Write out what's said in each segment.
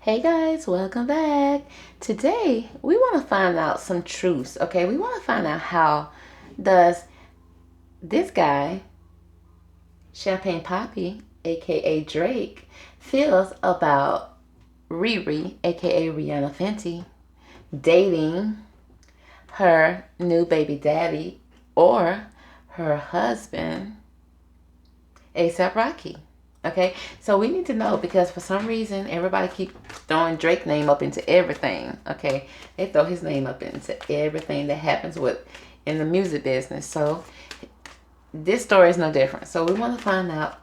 Hey guys, welcome back. Today we want to find out some truths, okay? We want to find out how does this guy, Champagne Poppy, aka Drake, feels about Riri, aka Rihanna Fenty, dating her new baby daddy or her husband, ASAP Rocky. Okay, so we need to know because for some reason everybody keep throwing Drake name up into everything. Okay, they throw his name up into everything that happens with in the music business. So this story is no different. So we want to find out,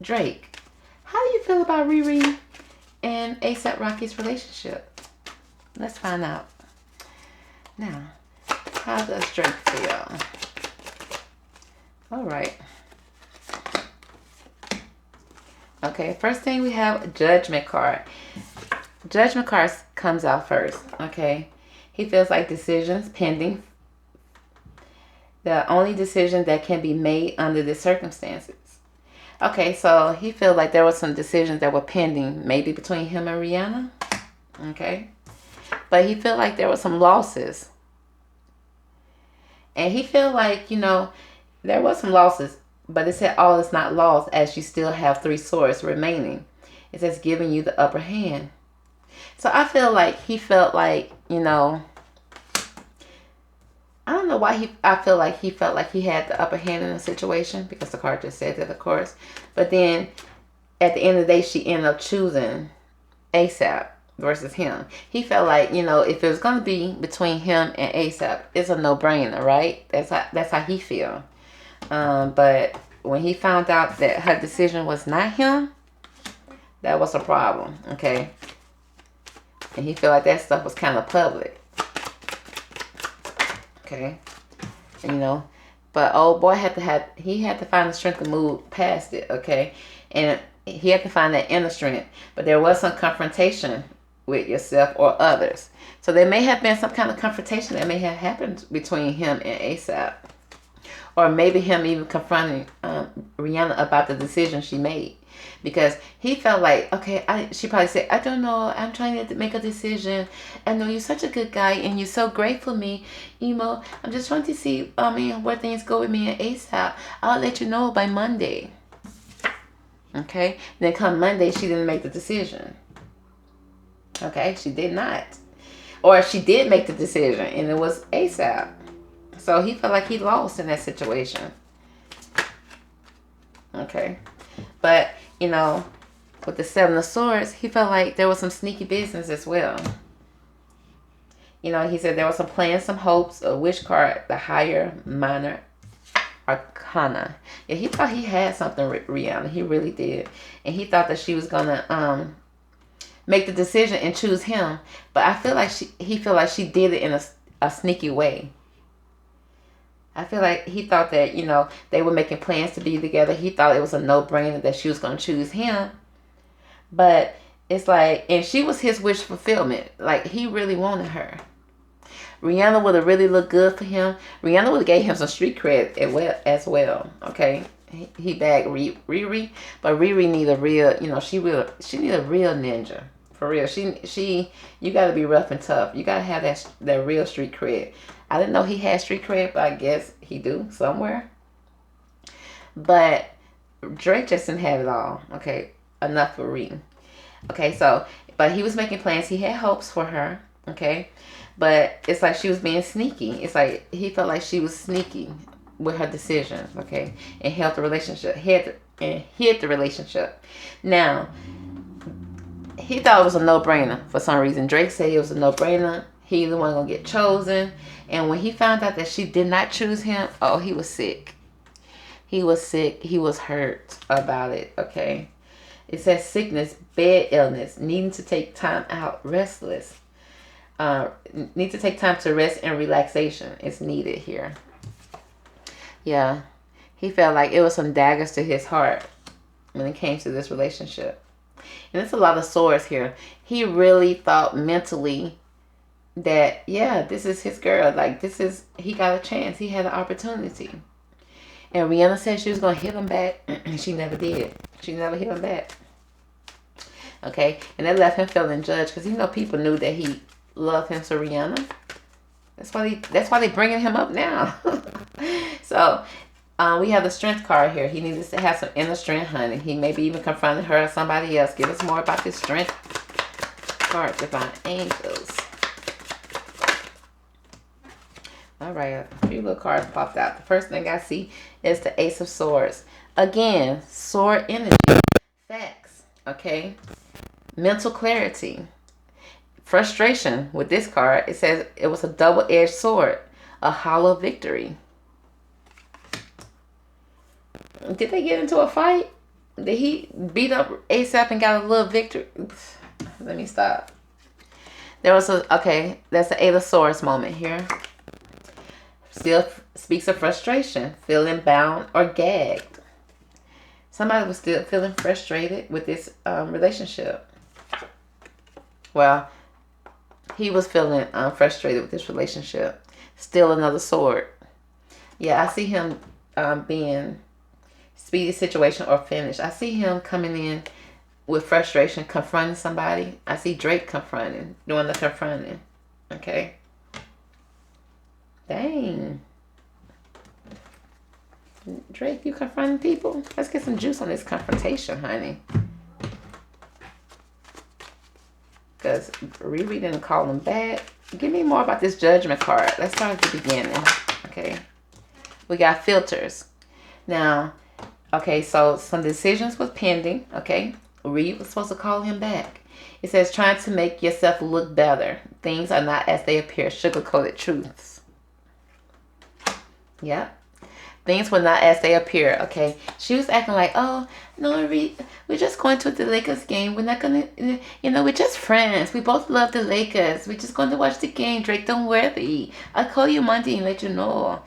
Drake, how do you feel about Riri and ASAP Rocky's relationship? Let's find out. Now, how does Drake feel? All right. Okay, first thing we have a judgment card. Judgment card comes out first. Okay, he feels like decisions pending. The only decision that can be made under the circumstances. Okay, so he feels like there were some decisions that were pending, maybe between him and Rihanna. Okay, but he felt like there were some losses, and he felt like there was some losses. But it said all is not lost as you still have three swords remaining. It says giving you the upper hand. So I feel like he felt like, I don't know why I feel like he felt like he had the upper hand in the situation because the card just said that, of course. But then at the end of the day, she ended up choosing ASAP versus him. He felt like, if it was going to be between him and ASAP, it's a no-brainer, right? That's how he feel. But when he found out that her decision was not him, that was a problem, okay? And he felt like that stuff was kind of public, okay? But old boy had to find the strength to move past it, okay? And he had to find that inner strength. But there was some confrontation with yourself or others. So there may have been some kind of confrontation that may have happened between him and ASAP. Or maybe him even confronting Rihanna about the decision she made. Because he felt like, she probably said, I don't know, I'm trying to make a decision. I know you're such a good guy and you're so great for me. I'm just trying to see, where things go with me and ASAP. I'll let you know by Monday. Okay? Then come Monday, she didn't make the decision. Okay? She did not. Or she did make the decision and it was ASAP. So he felt like he lost in that situation. Okay. But, with the Seven of Swords, he felt like there was some sneaky business as well. He said there was some plans, some hopes, a wish card, the higher minor arcana. Yeah, he thought he had something with Rihanna. He really did. And he thought that she was going to make the decision and choose him. But I feel like he felt like she did it in a sneaky way. I feel like he thought that, they were making plans to be together. He thought it was a no-brainer that she was going to choose him. But it's like, and she was his wish fulfillment. Like, he really wanted her. Rihanna would have really looked good for him. Rihanna would have gave him some street cred as well. Okay? He bagged Riri. But Riri need a real, she need a real ninja. For real. You got to be rough and tough. You got to have that real street cred. I didn't know he had street cred, but I guess he do somewhere. But Drake just didn't have it all. Okay, enough for Riri. Okay, but he was making plans. He had hopes for her. Okay, but it's like she was being sneaky. It's like he felt like she was sneaky with her decisions. Okay, and held the relationship. Hid the relationship. Now, he thought it was a no-brainer for some reason. Drake said it was a no-brainer. He the one gonna get chosen. And when he found out that she did not choose him, oh, he was sick. He was sick. He was hurt about it, okay? It says sickness, bed illness, needing to take time out, restless. Need to take time to rest and relaxation is needed here. Yeah. He felt like it was some daggers to his heart when it came to this relationship. And there's a lot of swords here. He really thought mentally that, yeah, this is his girl. Like, he got a chance. He had an opportunity. And Rihanna said she was going to hit him back. And she never did. She never hit him back. Okay, and that left him feeling judged because people knew that he loved him to Rihanna. That's why they bringing him up now. So we have the strength card here. He needs to have some inner strength, honey. He maybe even confronted her or somebody else. Give us more about this strength card, divine angels. All right, a few little cards popped out. The first thing I see is the Ace of Swords. Again, sword energy, facts, okay? Mental clarity. Frustration with this card. It says it was a double-edged sword, a hollow victory. Did they get into a fight? Did he beat up ASAP and got a little victory? Let me stop. There was that's the Eight of Swords moment here. Still speaks of frustration, feeling bound or gagged. Somebody was still feeling frustrated with this relationship. Well, he was feeling frustrated with this relationship. Still another sword. Yeah, I see him being speedy situation or finish. I see him coming in with frustration, confronting somebody. I see Drake doing the confronting. Okay. Dang. Drake, you confronting people? Let's get some juice on this confrontation, honey. Because Riri didn't call him back. Give me more about this judgment card. Let's start at the beginning. Okay. We got filters. Now, okay, so some decisions was pending. Okay. Riri was supposed to call him back. It says trying to make yourself look better. Things are not as they appear. Sugar-coated truths. Yep. Things were not as they appear. Okay. She was acting like, oh, no, we're just going to the Lakers game. We're not going to, we're just friends. We both love the Lakers. We're just going to watch the game. Drake, don't worry. I'll call you Monday and let you know.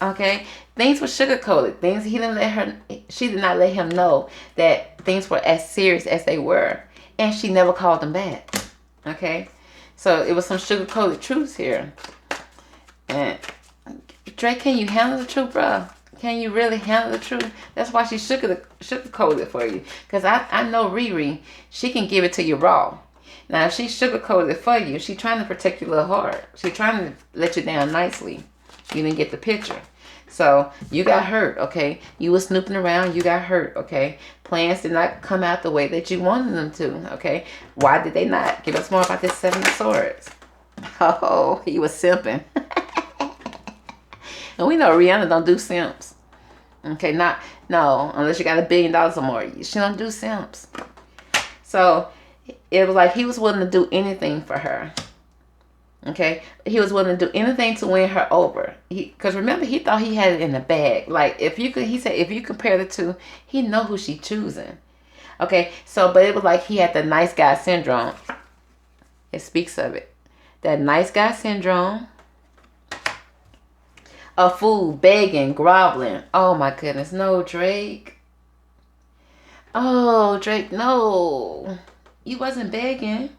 Okay. Things were sugar-coated. She did not let him know that things were as serious as they were. And she never called him back. Okay. So it was some sugar-coated truths here. And Drake, can you handle the truth, bro? Can you really handle the truth? That's why she sugar-coated for you. Because I know Riri, she can give it to you raw. Now, if she sugar-coated for you, she's trying to protect your little heart. She's trying to let you down nicely. You didn't get the picture. So, you got hurt, okay? You were snooping around, you got hurt, okay? Plans did not come out the way that you wanted them to, okay? Why did they not? Give us more about this Seven of Swords. Oh, he was simping. And we know Rihanna don't do simps. Okay, no, unless you got $1 billion or more. She don't do simps. So, it was like he was willing to do anything for her. Okay, he was willing to do anything to win her over. Because remember, he thought he had it in the bag. Like, he said, if you compare the two, he know who she choosing. Okay, so, but it was like he had the nice guy syndrome. It speaks of it. That nice guy syndrome. A fool, begging, groveling. Oh my goodness. No, Drake. Oh, Drake, no. You wasn't begging.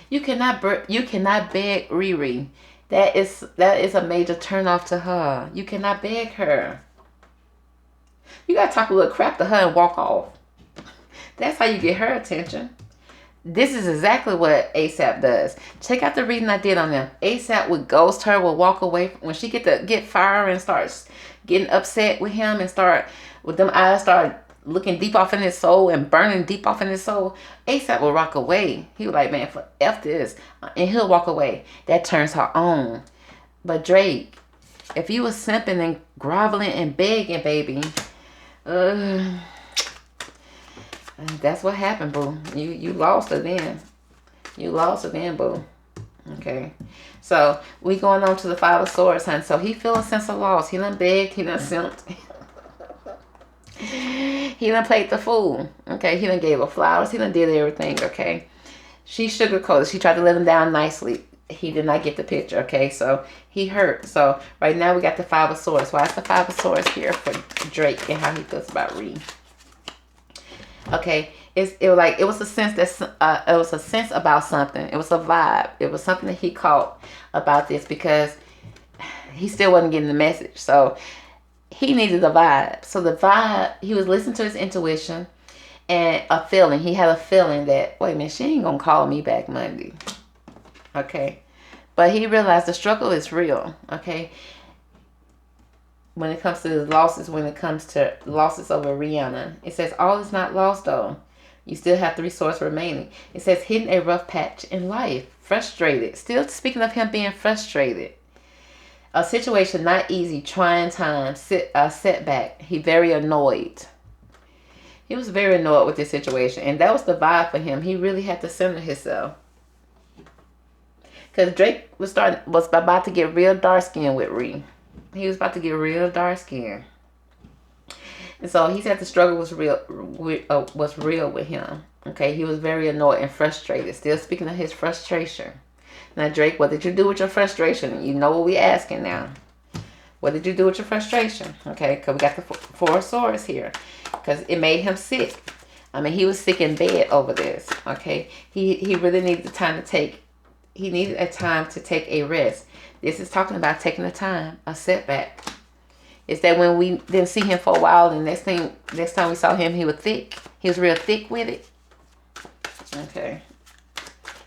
You cannot beg Riri. That is a major turnoff to her. You cannot beg her. You gotta talk a little crap to her and walk off. That's how you get her attention. This is exactly what ASAP does. Check out the reading I did on them. ASAP would ghost her, would walk away. When she get fire and starts getting upset with him and with them eyes start looking deep off in his soul and burning deep off in his soul, ASAP will walk away. He was like, man, for F this. And he'll walk away. That turns her on. But Drake, if you was simping and groveling and begging, baby, that's what happened, boo. You lost her then. You lost her then, boo. Okay. So, we going on to the Five of Swords, honey. So, he feel a sense of loss. He done begged. He done simped. He done played the fool. Okay. He done gave her flowers. He done did everything. Okay. She sugarcoated. She tried to let him down nicely. He did not get the picture. Okay. So, he hurt. So, right now we got the Five of Swords. Why is the Five of Swords here for Drake and how he feels about Ree? Okay, it was a sense that it was a sense about something. It was a vibe. It was something that he caught about this because he still wasn't getting the message. So he needed a vibe. So the vibe, he was listening to his intuition, And a feeling. He had a feeling that, wait a minute, she ain't gonna call me back Monday. Okay. But he realized the struggle is real. Okay. When it comes to the losses, when it comes to losses over Rihanna, it says all is not lost though. You still have the resource remaining. It says hitting a rough patch in life. Frustrated. Still speaking of him being frustrated. A situation not easy, trying time, setback. He very annoyed. He was very annoyed with this situation. And that was the vibe for him. He really had to center himself. Because Drake was about to get real dark skinned with Ree. He was about to get real dark skinned. And so he said the struggle was real with him. Okay, he was very annoyed and frustrated. Still speaking of his frustration. Now, Drake, what did you do with your frustration? You know what we asking now. What did you do with your frustration? Okay, because we got the Four of Swords here. Because it made him sick. I mean, he was sick in bed over this. Okay, he really needed the time to take. He needed a time to take a rest. This is talking about taking the time, a setback. It's that when we didn't see him for a while, and next time we saw him, he was thick. He was real thick with it. Okay.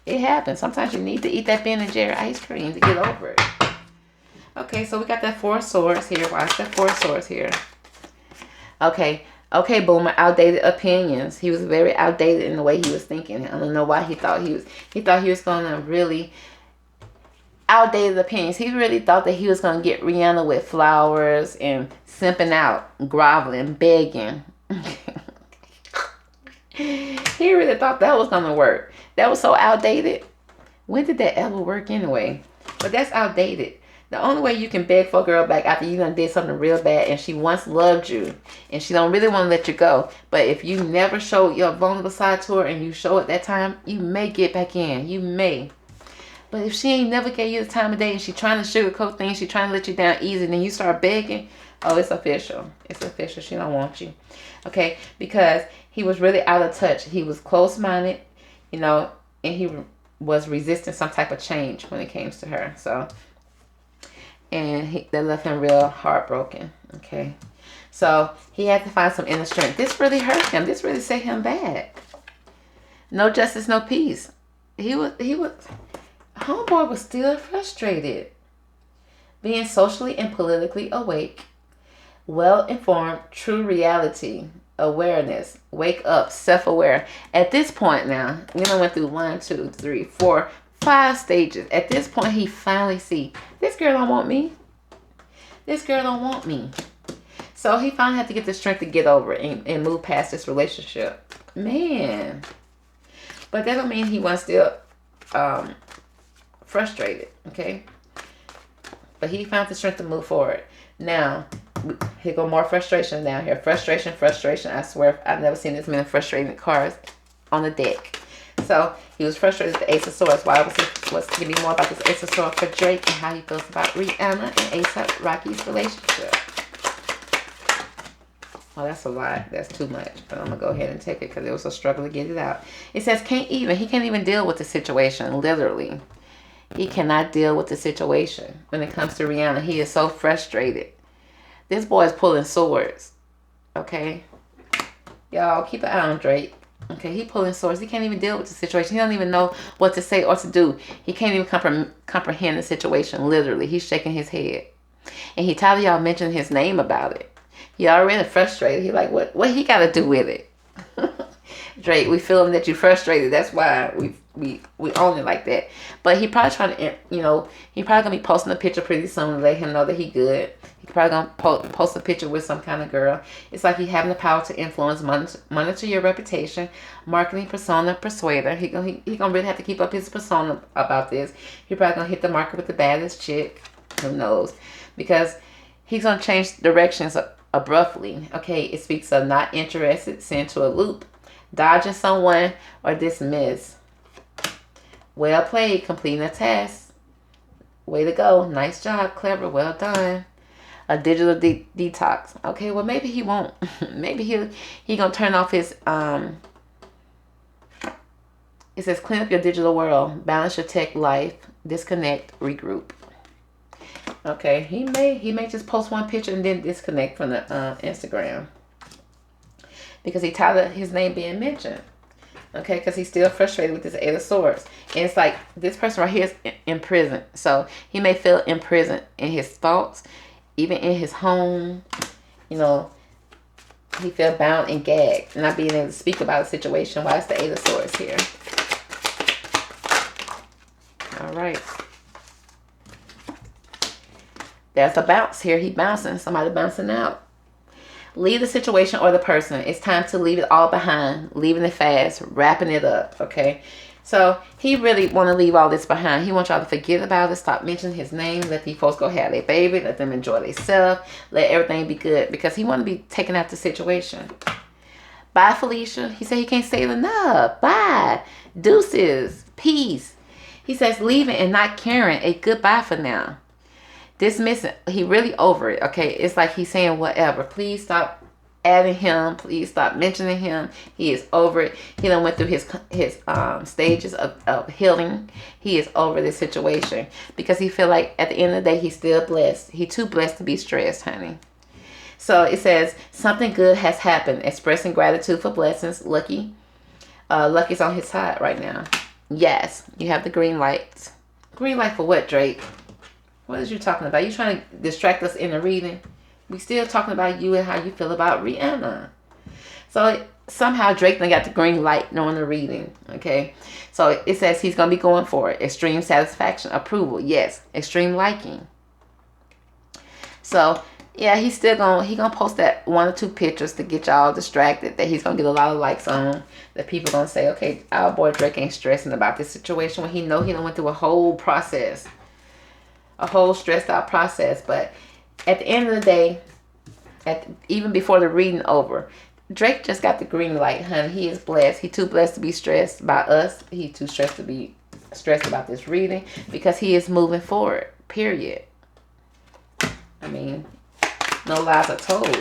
It happens. Sometimes you need to eat that Ben and Jerry ice cream to get over it. Okay, so we got that Four of Swords here. Watch that Four of Swords here. Okay, Boomer. Outdated opinions. He was very outdated in the way he was thinking. I don't know why he thought he was gonna really outdated opinions. He really thought that he was gonna get Rihanna with flowers and simping out, groveling, begging. He really thought that was gonna work. That was so outdated. When did that ever work anyway? But that's outdated. The only way you can beg for a girl back after you done did something real bad and she once loved you and she don't really want to let you go. But if you never showed your vulnerable side to her and you show it that time, you may get back in. You may. But if she ain't never gave you the time of day and she trying to sugarcoat things, she trying to let you down easy, and then you start begging, oh, it's official. It's official. She don't want you. Okay? Because he was really out of touch. He was close-minded, you know, and he was resisting some type of change when it came to her. So, and that left him real heartbroken. Okay? So, he had to find some inner strength. This really hurt him. This really set him back. No justice, no peace. Homeboy was still frustrated. Being socially and politically awake, well-informed, true reality, awareness, wake up, self-aware. At this point now, we done went through 1, 2, 3, 4, 5 stages. At this point, he finally see, this girl don't want me. This girl don't want me. So he finally had to get the strength to get over it and move past this relationship. Man. But that don't mean he wasn't still frustrated, okay? But he found the strength to move forward. Now, here go more frustration down here. Frustration. I swear, I've never seen this many frustrated cards on the deck. So, he was frustrated with the Ace of Swords. Why was give me more about this Ace of Swords for Drake and how he feels about Rihanna and ASAP Rocky's relationship. Well, that's a lot. That's too much. But I'm going to go ahead and take it because it was a struggle to get it out. It says, he can't even deal with the situation, literally. He cannot deal with the situation when it comes to Rihanna. He is so frustrated. This boy is pulling swords. Okay? Y'all, keep an eye on Drake. Okay, he pulling swords. He can't even deal with the situation. He don't even know what to say or to do. He can't even comprehend the situation, literally. He's shaking his head. And he tired of y'all mentioning his name about it. He already frustrated. He like, what he got to do with it? Drake, we feeling that you're frustrated. That's why we own it like that. But he probably trying to, he probably gonna be posting a picture pretty soon to let him know that he good. He probably gonna post a picture with some kind of girl. It's like he having the power to influence, monitor your reputation, marketing persona, persuader. He gonna really have to keep up his persona about this. He probably gonna hit the market with the baddest chick. Who knows? Because he's gonna change directions abruptly. Okay, it speaks of not interested, sent to a loop, dodging someone, or dismiss. Well played, completing a task. Way to go. Nice job, clever, well done. A digital detox. Okay, well maybe he won't. Maybe he gonna turn off his it says clean up your digital world, balance your tech life, disconnect, regroup. Okay, he may just post one picture and then disconnect from the Instagram. because he tired of his name being mentioned. Okay, because he's still frustrated with this Eight of Swords. And it's like this person right here is in prison. So he may feel imprisoned in his thoughts, even in his home. You know, he feel bound and gagged, not being able to speak about a situation. Why is the Eight of Swords here? All right. There's a bounce here. He bouncing. Somebody bouncing out. Leave the situation or the person. It's time to leave it all behind. Leaving it fast. Wrapping it up. Okay. So he really want to leave all this behind. He wants y'all to forget about it. Stop mentioning his name. Let these folks go have their baby. Let them enjoy themselves. Let everything be good. Because he want to be taking out the situation. Bye, Felicia. He said he can't say it enough. Bye. Deuces. Peace. He says leaving and not caring. A goodbye for now. Dismissing. He really over it. Okay. It's like he's saying whatever. Please stop adding him. Please stop mentioning him. He is over it. He done went through his stages of healing. He is over this situation. Because he feel like at the end of the day, he's still blessed. He too blessed to be stressed, honey. So it says something good has happened. Expressing gratitude for blessings. Lucky. Lucky's on his side right now. Yes. You have the green light. Green light for what, Drake? What is you talking about? You trying to distract us in the reading? We still talking about you and how you feel about Rihanna. So somehow Drake done got the green light knowing the reading. Okay. So it says he's going to be going for it. Extreme satisfaction. Approval. Yes. Extreme liking. So yeah, he's still gonna post that 1 or 2 pictures to get y'all distracted that he's gonna get a lot of likes on. That people gonna say, okay, our boy Drake ain't stressing about this situation when he know he done went through a whole process. A whole stressed out process. But at the end of the day, even before the reading over, Drake just got the green light, honey. He is blessed. He too blessed to be stressed about us. He too stressed to be stressed about this reading because he is moving forward, period. I mean, no lies are told.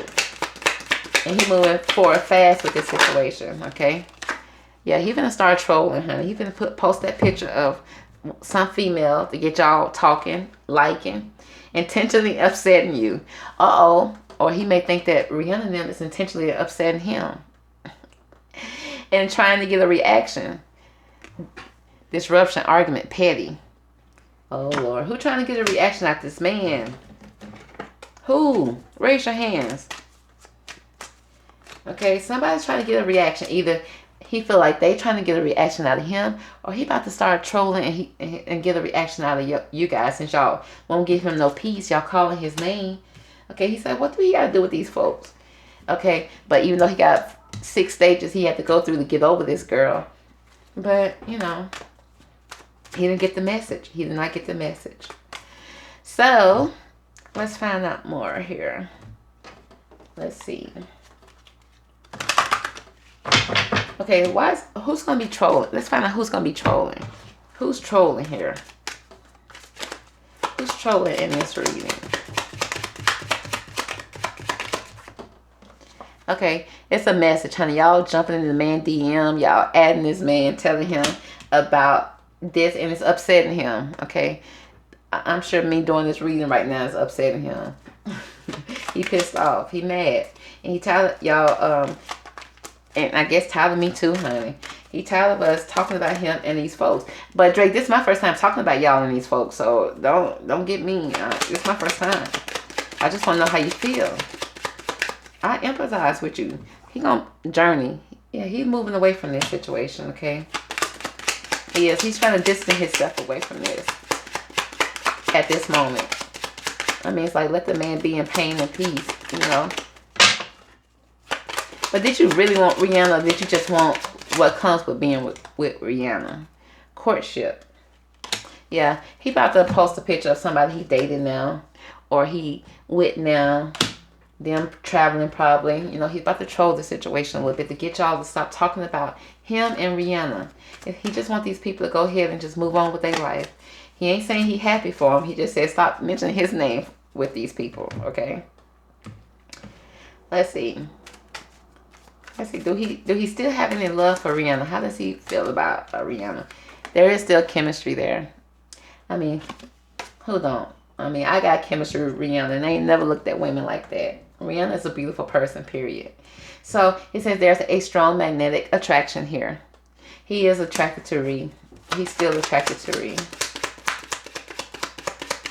And he moving forward fast with this situation, okay? Yeah, he finna start trolling, honey. He finna post that picture of some female to get y'all talking, liking, intentionally upsetting you. Uh-oh. Or he may think that Rihanna and them is intentionally upsetting him. And trying to get a reaction. Disruption, argument, petty. Oh, Lord. Who trying to get a reaction out this man? Who? Raise your hands. Okay, somebody's trying to get a reaction. Either he feel like they trying to get a reaction out of him, or he about to start trolling and get a reaction out of you guys, since y'all won't give him no peace. Y'all calling his name. Okay, he said, what do he got to do with these folks? Okay, but even though he got 6 stages he had to go through to get over this girl. But, you know, he didn't get the message. He did not get the message. So, let's find out more here. Let's see. Okay, who's going to be trolling? Let's find out who's going to be trolling. Who's trolling here? Who's trolling in this reading? Okay, it's a message, honey. Y'all jumping in the man DM. Y'all adding this man, telling him about this, and it's upsetting him. Okay, I'm sure me doing this reading right now is upsetting him. He pissed off. He mad. And he tired y'all, and I guess tired of me too, honey. He tired of us talking about him and these folks. But Drake, this is my first time talking about y'all and these folks, so don't get me. This is my first time. I just want to know how you feel. I empathize with you. He gonna journey. Yeah, he's moving away from this situation, okay? He is. He's trying to distance himself away from this at this moment. I mean, it's like, let the man be in pain and peace, you know? But did you really want Rihanna, or did you just want what comes with being with Rihanna? Courtship. Yeah, he about to post a picture of somebody he dated now, or he with now. Them traveling probably. You know, he's about to troll the situation a little bit to get y'all to stop talking about him and Rihanna. If he just want these people to go ahead and just move on with their life. He ain't saying he happy for him. He just said stop mentioning his name with these people, okay? Let's see. Let's see. Do he still have any love for Rihanna? How does he feel about Rihanna? There is still chemistry there. I mean, who don't? I mean, I got chemistry with Rihanna, and I ain't never looked at women like that. Rihanna is a beautiful person, period. So he says there's a strong magnetic attraction here. He is attracted to Ree. He's still attracted to Ree.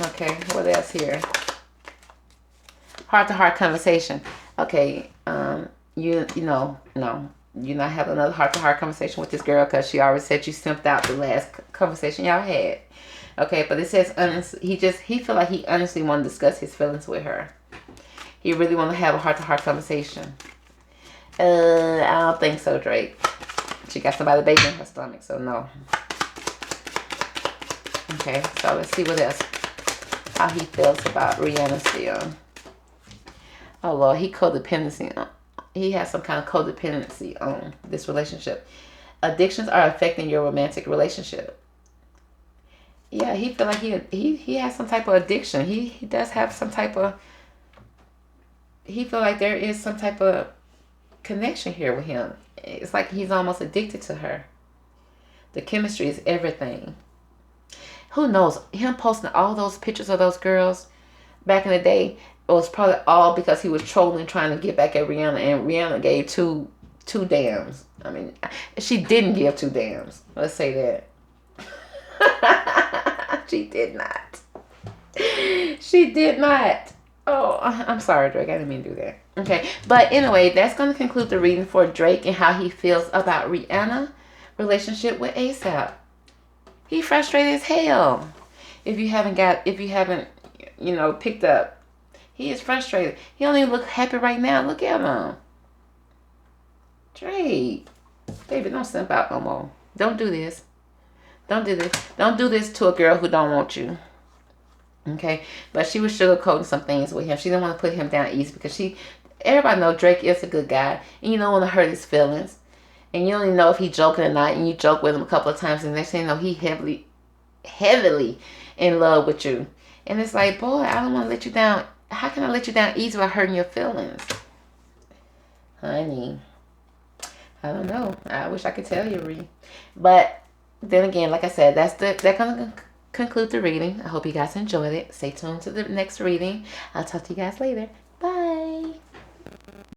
Okay, what else here? Heart-to-heart conversation. Okay, you know, no, you're not having another heart-to-heart conversation with this girl because she already said you simped out the last conversation y'all had. Okay, but it says he feel like he honestly want to discuss his feelings with her. He really want to have a heart-to-heart conversation. I don't think so, Drake. She got somebody baby in her stomach, so no. Okay, so let's see what else. How he feels about Rihanna still. Oh Lord, he has some kind of codependency on this relationship. Addictions are affecting your romantic relationship. Yeah, he feel like he has some type of addiction. He does have some type of. He feel like there is some type of connection here with him. It's like he's almost addicted to her. The chemistry is everything. Who knows? Him posting all those pictures of those girls back in the day, it was probably all because he was trolling, trying to get back at Rihanna, and Rihanna gave two damns. I mean, she didn't give two damns. Let's say that. She did not. She did not. Oh, I'm sorry, Drake. I didn't mean to do that. Okay, but anyway, that's going to conclude the reading for Drake and how he feels about Rihanna relationship with ASAP. He frustrated as hell. If you haven't, picked up, he is frustrated. He don't even look happy right now. Look at him. Drake, baby, don't simp out no more. Don't do this. Don't do this. Don't do this to a girl who don't want you. Okay, but she was sugarcoating some things with him. She didn't want to put him down easy because everybody know Drake is a good guy, and you don't want to hurt his feelings, and you don't even know if he's joking or not. And you joke with him a couple of times, and next thing you know, he heavily in love with you. And it's like, boy, I don't want to let you down. How can I let you down easy by hurting your feelings, honey? I don't know. I wish I could tell you, Ree, but then again, like I said, that's gonna conclude the reading. I hope you guys enjoyed it. Stay tuned to the next reading. I'll talk to you guys later.